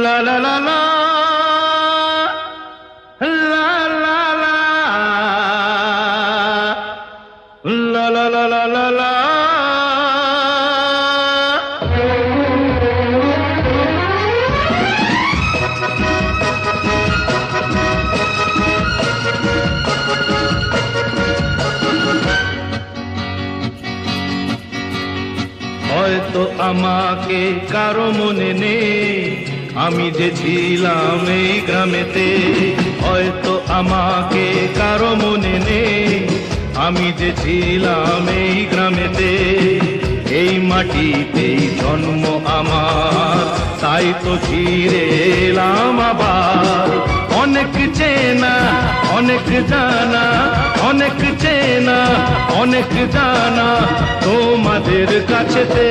লা লা লা লা লা লা লা লা লা লা লা লা। হয়তো আমাকে কারো মনে নেই, আমি যে ছিলাম এই গ্রামেতে। হয়তো আমাকে কারো মনে নেই, আমি যে ছিলাম এই গ্রামেতে। এই মাটিতেই জন্ম আমার, তাই তো ফিরে এলাম আবার। অনেক চেনা অনেক জানা, অনেক চেনা অনেক জানা তোমাদের কাছেতে।